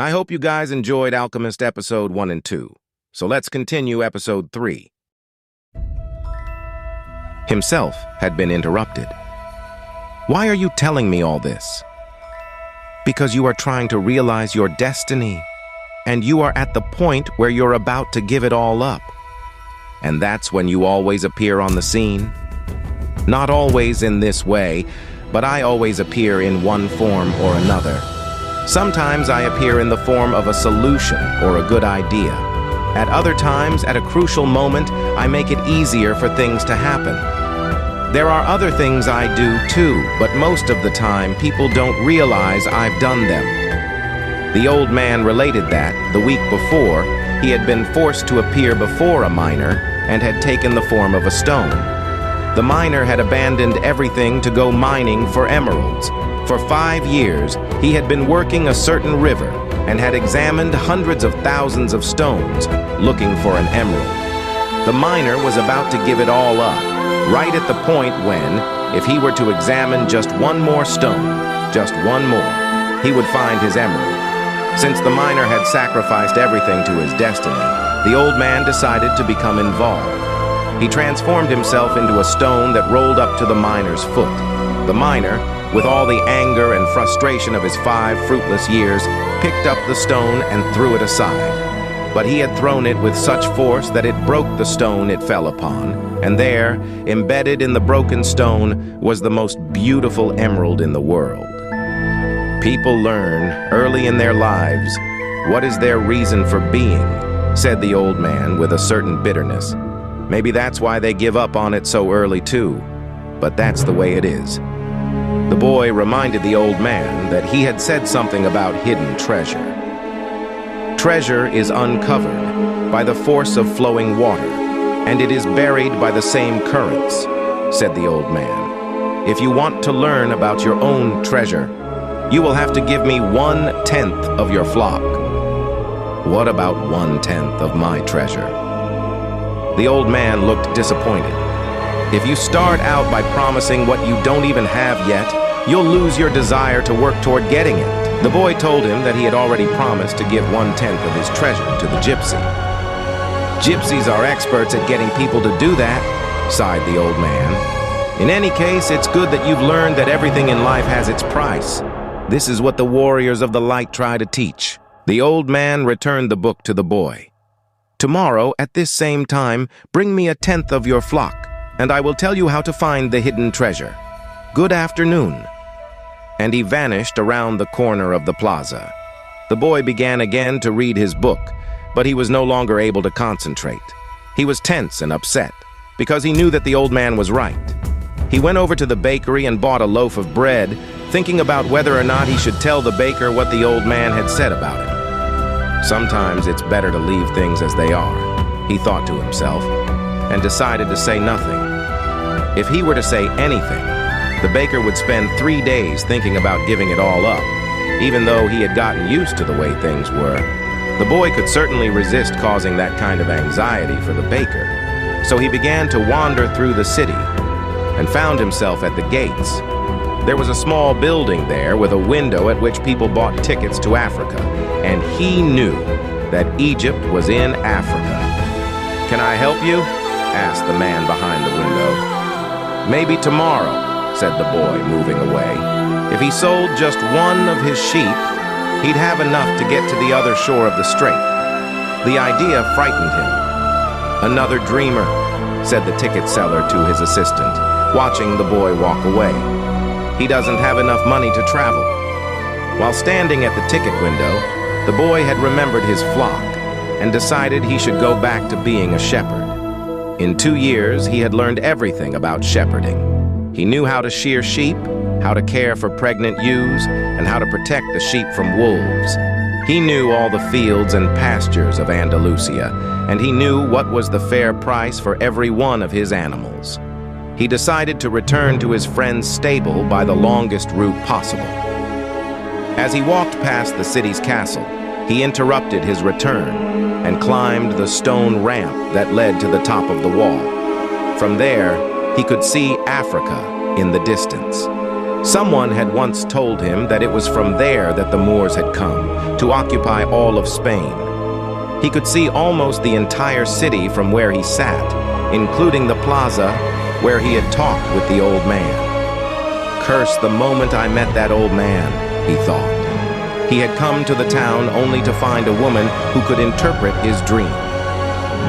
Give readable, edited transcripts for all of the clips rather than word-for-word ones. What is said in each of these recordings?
I hope you guys enjoyed Alchemist episode 1 and 2. So let's continue episode 3. Himself had been interrupted. Why are you telling me all this? Because you are trying to realize your destiny, and you are at the point where you're about to give it all up. And that's when you always appear on the scene. Not always in this way, but I always appear in one form or another. Sometimes I appear in the form of a solution or a good idea. At other times, at a crucial moment, I make it easier for things to happen. There are other things I do too, but most of the time people don't realize I've done them. The old man related that, the week before, he had been forced to appear before a miner and had taken the form of a stone. The miner had abandoned everything to go mining for emeralds. For 5 years, he had been working a certain river and had examined hundreds of thousands of stones, looking for an emerald. The miner was about to give it all up, right at the point when, if he were to examine just one more stone, just one more, he would find his emerald. Since the miner had sacrificed everything to his destiny, the old man decided to become involved. He transformed himself into a stone that rolled up to the miner's foot. The miner, with all the anger and frustration of his 5 fruitless years, picked up the stone and threw it aside. But he had thrown it with such force that it broke the stone it fell upon, and there, embedded in the broken stone, was the most beautiful emerald in the world. People learn, early in their lives, what is their reason for being, said the old man with a certain bitterness. Maybe that's why they give up on it so early too, but that's the way it is. The boy reminded the old man that he had said something about hidden treasure. Treasure is uncovered by the force of flowing water, and it is buried by the same currents, said the old man. If you want to learn about your own treasure, you will have to give me 1/10 of your flock. What about 1/10 of my treasure? The old man looked disappointed. If you start out by promising what you don't even have yet, you'll lose your desire to work toward getting it. The boy told him that he had already promised to give 1/10 of his treasure to the gypsy. Gypsies are experts at getting people to do that, sighed the old man. In any case, it's good that you've learned that everything in life has its price. This is what the warriors of the light try to teach. The old man returned the book to the boy. Tomorrow, at this same time, bring me 1/10 of your flock, and I will tell you how to find the hidden treasure. Good afternoon. And he vanished around the corner of the plaza. The boy began again to read his book, but he was no longer able to concentrate. He was tense and upset, because he knew that the old man was right. He went over to the bakery and bought a loaf of bread, thinking about whether or not he should tell the baker what the old man had said about him. Sometimes it's better to leave things as they are, he thought to himself, and decided to say nothing. If he were to say anything, the baker would spend 3 days thinking about giving it all up, even though he had gotten used to the way things were. The boy could certainly resist causing that kind of anxiety for the baker, so he began to wander through the city and found himself at the gates. There was a small building there with a window at which people bought tickets to Africa, and he knew that Egypt was in Africa. "Can I help you?" asked the man behind the window. "Maybe tomorrow," said the boy, moving away. If he sold just one of his sheep, he'd have enough to get to the other shore of the strait. The idea frightened him. "Another dreamer," said the ticket seller to his assistant, watching the boy walk away. "He doesn't have enough money to travel." While standing at the ticket window, the boy had remembered his flock and decided he should go back to being a shepherd. In 2 years, he had learned everything about shepherding. He knew how to shear sheep, how to care for pregnant ewes, and how to protect the sheep from wolves. He knew all the fields and pastures of Andalusia, and he knew what was the fair price for every one of his animals. He decided to return to his friend's stable by the longest route possible. As he walked past the city's castle, he interrupted his return and climbed the stone ramp that led to the top of the wall. From there, he could see Africa in the distance. Someone had once told him that it was from there that the Moors had come, to occupy all of Spain. He could see almost the entire city from where he sat, including the plaza where he had talked with the old man. Curse the moment I met that old man, he thought. He had come to the town only to find a woman who could interpret his dream.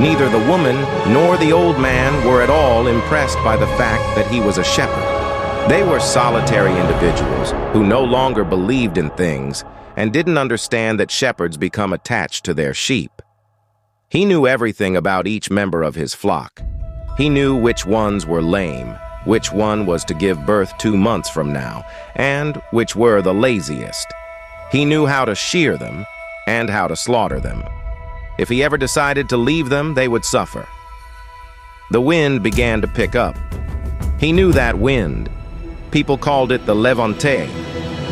Neither the woman nor the old man were at all impressed by the fact that he was a shepherd. They were solitary individuals who no longer believed in things and didn't understand that shepherds become attached to their sheep. He knew everything about each member of his flock. He knew which ones were lame, which one was to give birth 2 months from now, and which were the laziest. He knew how to shear them and how to slaughter them. If he ever decided to leave them, they would suffer. The wind began to pick up. He knew that wind. People called it the Levante,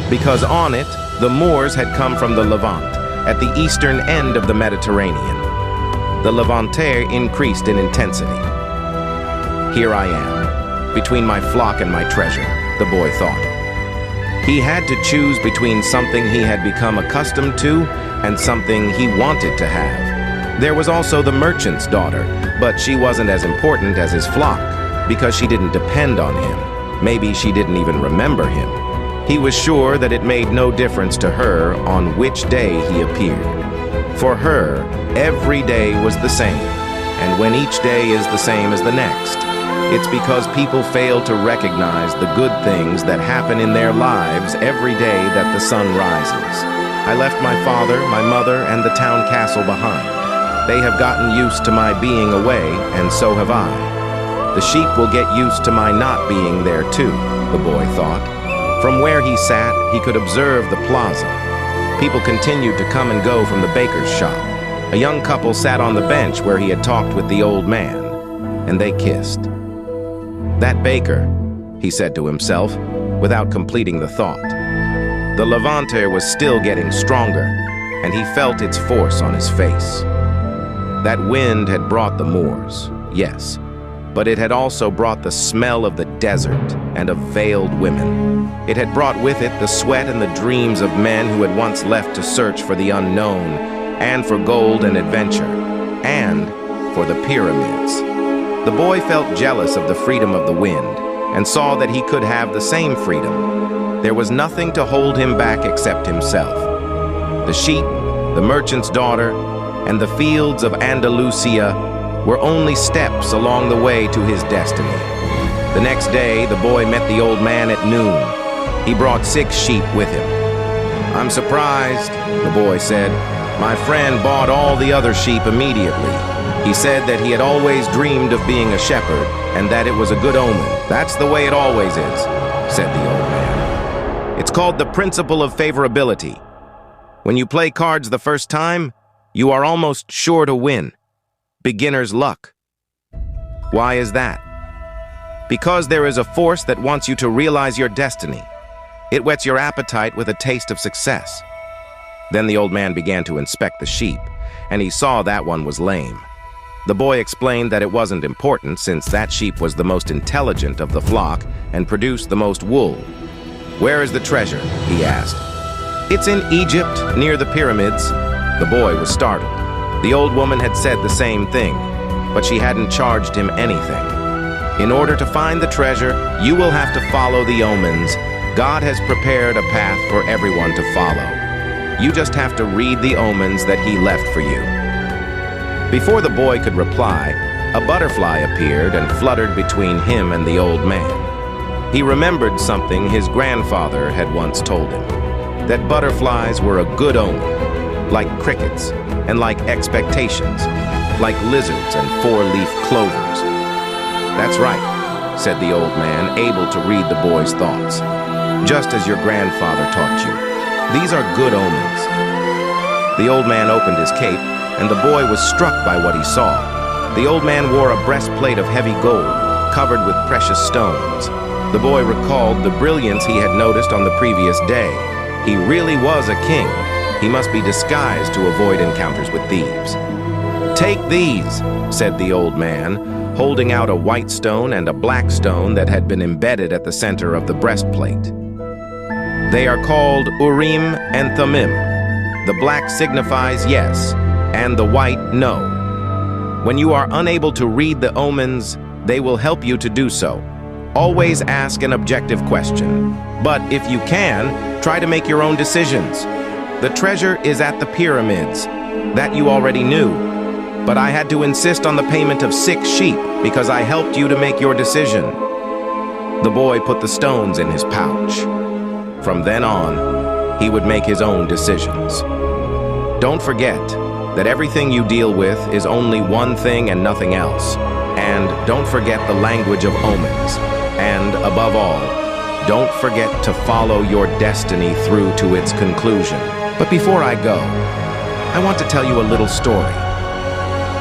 because on it, the Moors had come from the Levant, at the eastern end of the Mediterranean. The Levante increased in intensity. Here I am, between my flock and my treasure, the boy thought. He had to choose between something he had become accustomed to and something he wanted to have. There was also the merchant's daughter, but she wasn't as important as his flock, because she didn't depend on him. Maybe she didn't even remember him. He was sure that it made no difference to her on which day he appeared. For her, every day was the same, and when each day is the same as the next, it's because people fail to recognize the good things that happen in their lives every day that the sun rises. I left my father, my mother, and the town castle behind. They have gotten used to my being away, and so have I. The sheep will get used to my not being there too, the boy thought. From where he sat, he could observe the plaza. People continued to come and go from the baker's shop. A young couple sat on the bench where he had talked with the old man, and they kissed. That baker, he said to himself, without completing the thought. The Levante was still getting stronger, and he felt its force on his face. That wind had brought the Moors, yes, but it had also brought the smell of the desert and of veiled women. It had brought with it the sweat and the dreams of men who had once left to search for the unknown, and for gold and adventure, and for the pyramids. The boy felt jealous of the freedom of the wind, and saw that he could have the same freedom. There was nothing to hold him back except himself. The sheep, the merchant's daughter, and the fields of Andalusia were only steps along the way to his destiny. The next day, the boy met the old man at noon. He brought 6 sheep with him. "I'm surprised," the boy said. "My friend bought all the other sheep immediately. He said that he had always dreamed of being a shepherd and that it was a good omen. That's the way it always is," said the old man. "It's called the principle of favorability. When you play cards the first time, you are almost sure to win. Beginner's luck. Why is that? Because there is a force that wants you to realize your destiny. It whets your appetite with a taste of success." Then the old man began to inspect the sheep, and he saw that one was lame. The boy explained that it wasn't important since that sheep was the most intelligent of the flock and produced the most wool. "Where is the treasure?" he asked. "It's in Egypt, near the pyramids." The boy was startled. The old woman had said the same thing, but she hadn't charged him anything. "In order to find the treasure, you will have to follow the omens. God has prepared a path for everyone to follow. You just have to read the omens that he left for you." Before the boy could reply, a butterfly appeared and fluttered between him and the old man. He remembered something his grandfather had once told him, that butterflies were a good omen, like crickets, and like expectations, like lizards and 4-leaf clovers. "That's right," said the old man, able to read the boy's thoughts. "Just as your grandfather taught you. These are good omens." The old man opened his cape, and the boy was struck by what he saw. The old man wore a breastplate of heavy gold, covered with precious stones. The boy recalled the brilliance he had noticed on the previous day. He really was a king. He must be disguised to avoid encounters with thieves. "Take these," said the old man, holding out a white stone and a black stone that had been embedded at the center of the breastplate. They are called Urim and Thummim. The black signifies yes, and the white no. When you are unable to read the omens, they will help you to do so. Always ask an objective question. But if you can, try to make your own decisions. The treasure is at the pyramids. That you already knew. But I had to insist on the payment of 6 sheep because I helped you to make your decision. The boy put the stones in his pouch. From then on, he would make his own decisions. Don't forget that everything you deal with is only one thing and nothing else. And don't forget the language of omens. And above all, don't forget to follow your destiny through to its conclusion. But before I go, I want to tell you a little story.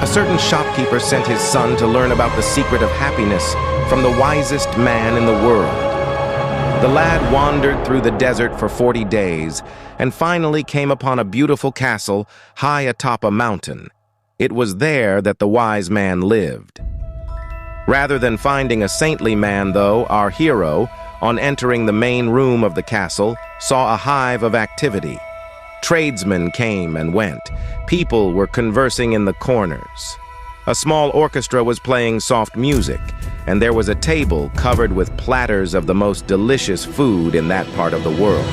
A certain shopkeeper sent his son to learn about the secret of happiness from the wisest man in the world. The lad wandered through the desert for 40 days and finally came upon a beautiful castle high atop a mountain. It was there that the wise man lived. Rather than finding a saintly man, though, our hero, on entering the main room of the castle, saw a hive of activity. Tradesmen came and went. People were conversing in the corners. A small orchestra was playing soft music, and there was a table covered with platters of the most delicious food in that part of the world.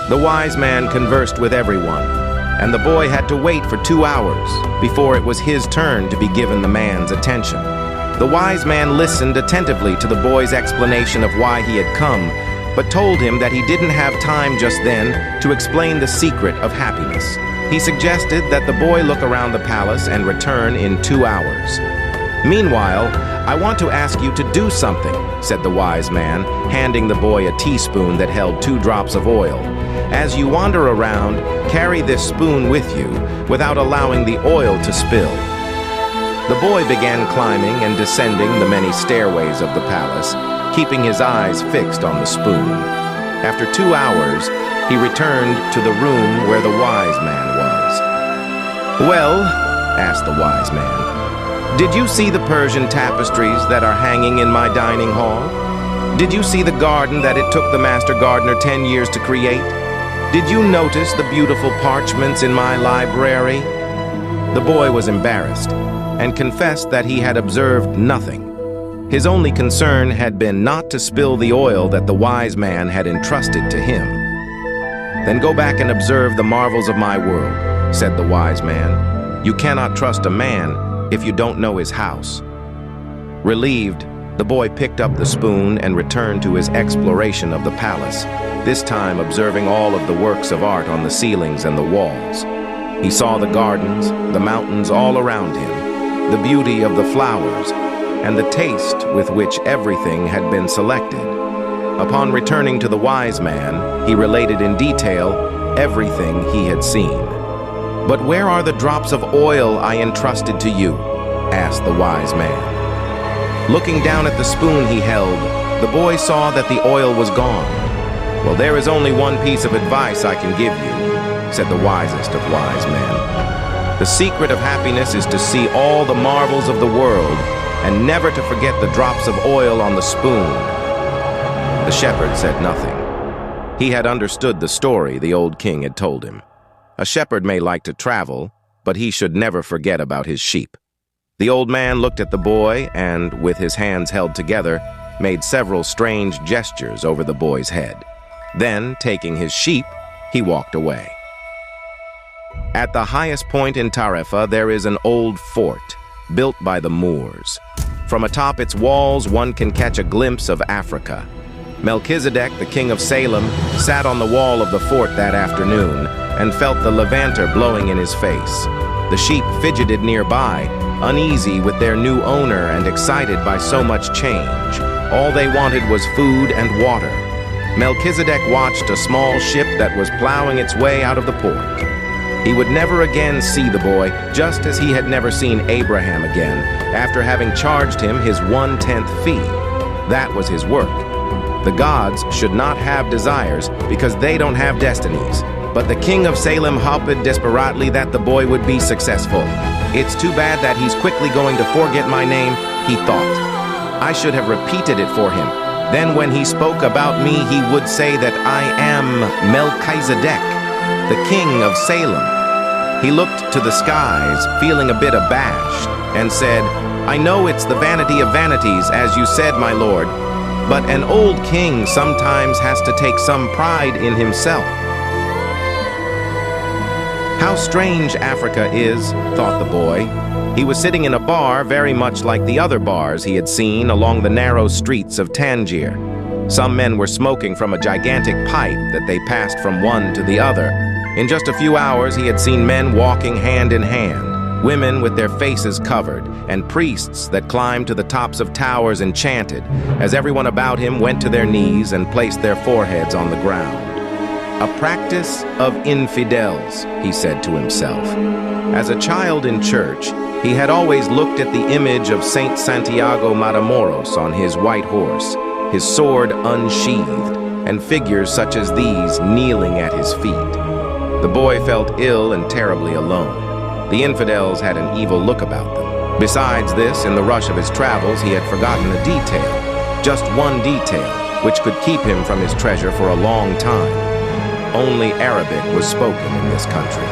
The wise man conversed with everyone, and the boy had to wait for 2 hours before it was his turn to be given the man's attention. The wise man listened attentively to the boy's explanation of why he had come, but told him that he didn't have time just then to explain the secret of happiness. He suggested that the boy look around the palace and return in 2 hours. Meanwhile, I want to ask you to do something, said the wise man, handing the boy a teaspoon that held 2 drops of oil. As you wander around, carry this spoon with you without allowing the oil to spill. The boy began climbing and descending the many stairways of the palace, keeping his eyes fixed on the spoon. After 2 hours, he returned to the room where the wise man was. "Well," asked the wise man, "did you see the Persian tapestries that are hanging in my dining hall? Did you see the garden that it took the master gardener 10 years to create? Did you notice the beautiful parchments in my library?" The boy was embarrassed and confessed that he had observed nothing. His only concern had been not to spill the oil that the wise man had entrusted to him. "Then go back and observe the marvels of my world," said the wise man. "You cannot trust a man if you don't know his house." Relieved, the boy picked up the spoon and returned to his exploration of the palace, this time observing all of the works of art on the ceilings and the walls. He saw the gardens, the mountains all around him, the beauty of the flowers, and the taste with which everything had been selected. Upon returning to the wise man, he related in detail everything he had seen. "But where are the drops of oil I entrusted to you?" asked the wise man. Looking down at the spoon he held, the boy saw that the oil was gone. "Well, there is only one piece of advice I can give you," said the wisest of wise men. "The secret of happiness is to see all the marvels of the world and never to forget the drops of oil on the spoon." The shepherd said nothing. He had understood the story the old king had told him. A shepherd may like to travel, but he should never forget about his sheep. The old man looked at the boy and, with his hands held together, made several strange gestures over the boy's head. Then, taking his sheep, he walked away. At the highest point in Tarifa, there is an old fort, built by the Moors. From atop its walls, one can catch a glimpse of Africa. Melchizedek, the king of Salem, sat on the wall of the fort that afternoon and felt the levanter blowing in his face. The sheep fidgeted nearby, uneasy with their new owner and excited by so much change. All they wanted was food and water. Melchizedek watched a small ship that was plowing its way out of the port. He would never again see the boy, just as he had never seen Abraham again, after having charged him his 1/10 fee. That was his work. The gods should not have desires because they don't have destinies. But the king of Salem hoped desperately that the boy would be successful. "It's too bad that he's quickly going to forget my name," he thought. "I should have repeated it for him. Then when he spoke about me, he would say that I am Melchizedek, the king of Salem. He looked to the skies, feeling a bit abashed, and said, I know it's the vanity of vanities, as you said, my lord, but an old king sometimes has to take some pride in himself. How strange Africa is, thought the boy. He was sitting in a bar very much like the other bars he had seen along the narrow streets of Tangier. Some men were smoking from a gigantic pipe that they passed from one to the other. In just a few hours, he had seen men walking hand in hand, women with their faces covered, and priests that climbed to the tops of towers and chanted, as everyone about him went to their knees and placed their foreheads on the ground. A practice of infidels, he said to himself. As a child in church, he had always looked at the image of Saint Santiago Matamoros on his white horse, his sword unsheathed, and figures such as these kneeling at his feet. The boy felt ill and terribly alone. The infidels had an evil look about them. Besides this, in the rush of his travels, he had forgotten a detail, just one detail, which could keep him from his treasure for a long time. Only Arabic was spoken in this country.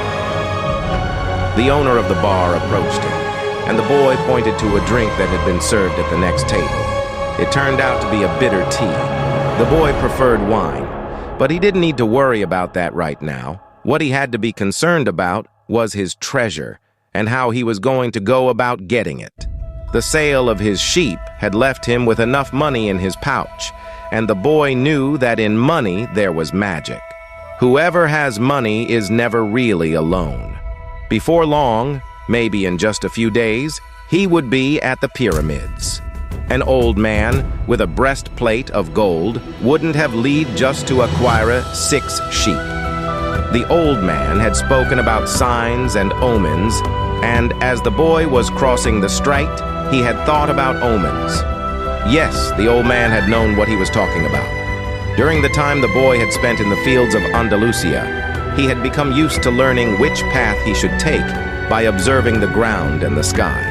The owner of the bar approached him, and the boy pointed to a drink that had been served at the next table. It turned out to be a bitter tea. The boy preferred wine, but he didn't need to worry about that right now. What he had to be concerned about was his treasure and how he was going to go about getting it. The sale of his sheep had left him with enough money in his pouch, and the boy knew that in money there was magic. Whoever has money is never really alone. Before long, maybe in just a few days, he would be at the pyramids. An old man with a breastplate of gold wouldn't have lead just to acquire 6 sheep. The old man had spoken about signs and omens, and as the boy was crossing the strait, he had thought about omens. Yes, the old man had known what he was talking about. During the time the boy had spent in the fields of Andalusia, he had become used to learning which path he should take by observing the ground and the sky.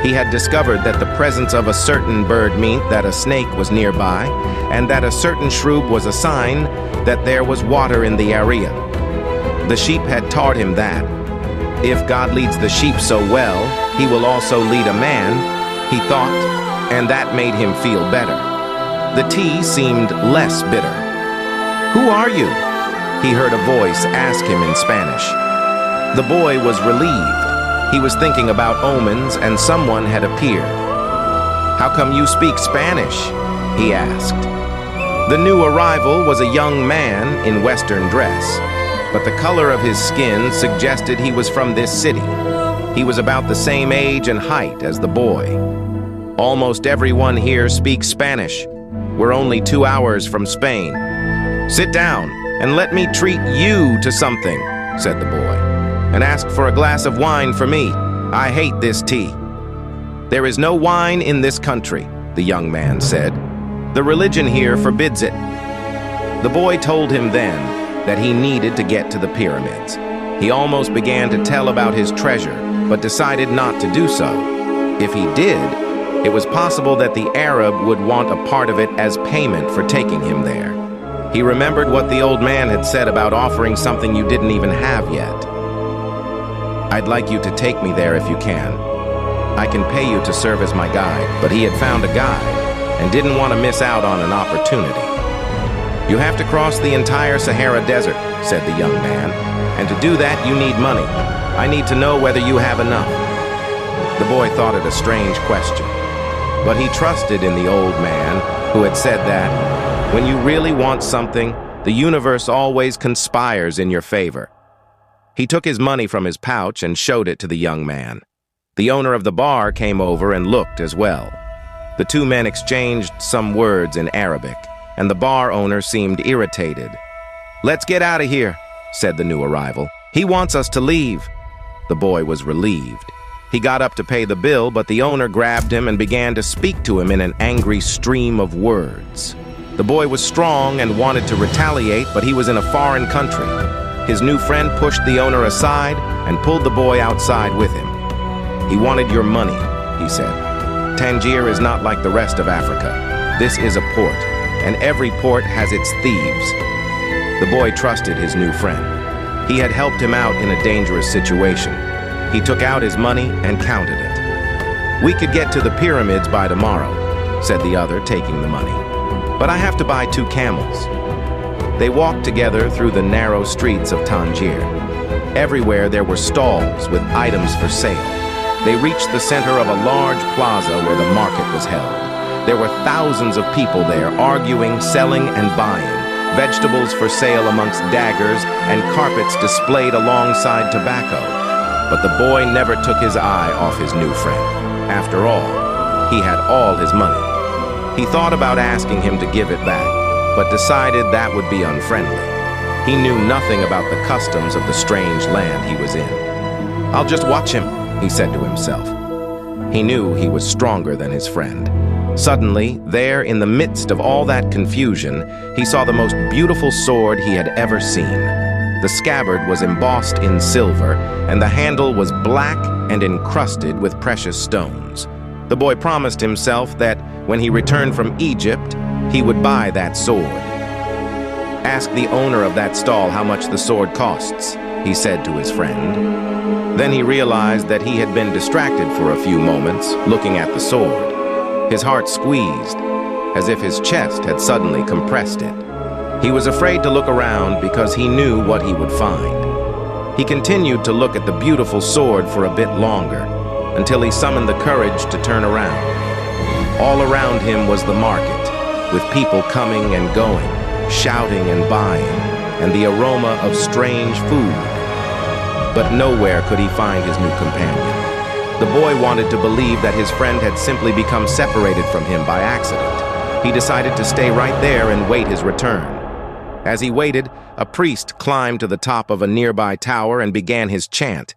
He had discovered that the presence of a certain bird meant that a snake was nearby, and that a certain shrub was a sign that there was water in the area. The sheep had taught him that. If God leads the sheep so well, he will also lead a man, he thought, and that made him feel better. The tea seemed less bitter. "Who are you?" he heard a voice ask him in Spanish. The boy was relieved. He was thinking about omens, and someone had appeared. "How come you speak Spanish?" he asked. The new arrival was a young man in Western dress, but the color of his skin suggested he was from this city. He was about the same age and height as the boy. "Almost everyone here speaks Spanish. We're only 2 hours from Spain. Sit down and let me treat you to something," said the boy, "and ask for a glass of wine for me. I hate this tea." "There is no wine in this country," the young man said. "The religion here forbids it." The boy told him then that he needed to get to the pyramids. He almost began to tell about his treasure, but decided not to do so. If he did, it was possible that the Arab would want a part of it as payment for taking him there. He remembered what the old man had said about offering something you didn't even have yet. "I'd like you to take me there if you can. I can pay you to serve as my guide," but he had found a guide and didn't want to miss out on an opportunity. "You have to cross the entire Sahara Desert," said the young man, "and to do that you need money. I need to know whether you have enough." The boy thought it a strange question, but he trusted in the old man who had said that, when you really want something, the universe always conspires in your favor. He took his money from his pouch and showed it to the young man. The owner of the bar came over and looked as well. The two men exchanged some words in Arabic, and the bar owner seemed irritated. "Let's get out of here," said the new arrival. "He wants us to leave." The boy was relieved. He got up to pay the bill, but the owner grabbed him and began to speak to him in an angry stream of words. The boy was strong and wanted to retaliate, but he was in a foreign country. His new friend pushed the owner aside and pulled the boy outside with him. "He wanted your money," he said. "Tangier is not like the rest of Africa. This is a port, and every port has its thieves. The boy trusted his new friend. He had helped him out in a dangerous situation. He took out his money and counted it. "We could get to the pyramids by tomorrow," said the other, taking the money. "But I have to buy 2 camels." They walked together through the narrow streets of Tangier. Everywhere there were stalls with items for sale. They reached the center of a large plaza where the market was held. There were thousands of people there arguing, selling, and buying. Vegetables for sale amongst daggers and carpets displayed alongside tobacco. But the boy never took his eye off his new friend. After all, he had all his money. He thought about asking him to give it back, but decided that would be unfriendly. He knew nothing about the customs of the strange land he was in. "I'll just watch him," he said to himself. He knew he was stronger than his friend. Suddenly, there in the midst of all that confusion, he saw the most beautiful sword he had ever seen. The scabbard was embossed in silver, and the handle was black and encrusted with precious stones. The boy promised himself that when he returned from Egypt, he would buy that sword. "Ask the owner of that stall how much the sword costs," he said to his friend. Then he realized that he had been distracted for a few moments, looking at the sword. His heart squeezed, as if his chest had suddenly compressed it. He was afraid to look around because he knew what he would find. He continued to look at the beautiful sword for a bit longer, until he summoned the courage to turn around. All around him was the market, with people coming and going, shouting and buying, and the aroma of strange food. But nowhere could he find his new companion. The boy wanted to believe that his friend had simply become separated from him by accident. He decided to stay right there and wait his return. As he waited, a priest climbed to the top of a nearby tower and began his chant.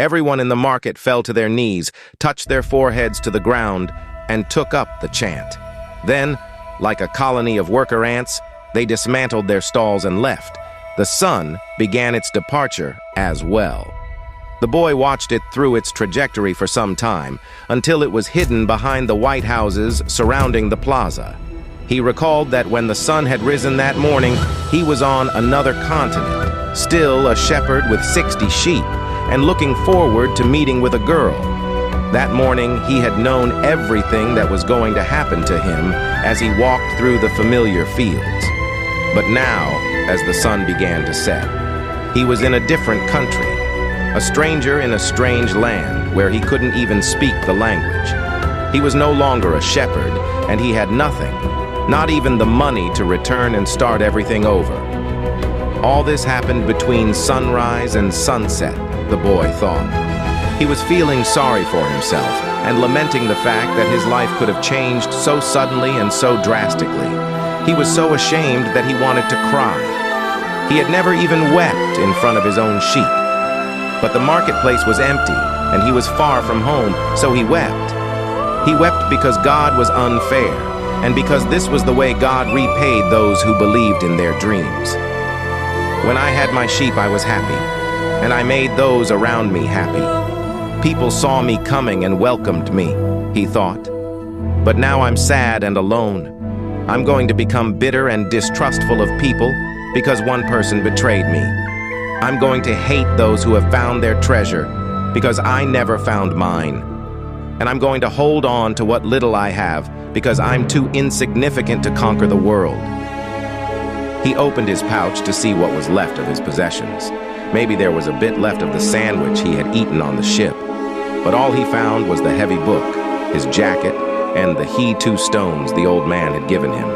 Everyone in the market fell to their knees, touched their foreheads to the ground, and took up the chant. Then, like a colony of worker ants, they dismantled their stalls and left. The sun began its departure as well. The boy watched it through its trajectory for some time, until it was hidden behind the white houses surrounding the plaza. He recalled that when the sun had risen that morning, he was on another continent, still a shepherd with 60 sheep, and looking forward to meeting with a girl. That morning, he had known everything that was going to happen to him as he walked through the familiar fields. But now, as the sun began to set, he was in a different country, a stranger in a strange land where he couldn't even speak the language. He was no longer a shepherd, and he had nothing, not even the money to return and start everything over. All this happened between sunrise and sunset, the boy thought. He was feeling sorry for himself and lamenting the fact that his life could have changed so suddenly and so drastically. He was so ashamed that he wanted to cry. He had never even wept in front of his own sheep. But the marketplace was empty, and he was far from home, so he wept. He wept because God was unfair, and because this was the way God repaid those who believed in their dreams. When I had my sheep, I was happy, and I made those around me happy. People saw me coming and welcomed me, he thought. But now I'm sad and alone. I'm going to become bitter and distrustful of people because one person betrayed me. I'm going to hate those who have found their treasure because I never found mine. And I'm going to hold on to what little I have because I'm too insignificant to conquer the world. He opened his pouch to see what was left of his possessions. Maybe there was a bit left of the sandwich he had eaten on the ship. But all he found was the heavy book, his jacket, and the he-2 stones the old man had given him.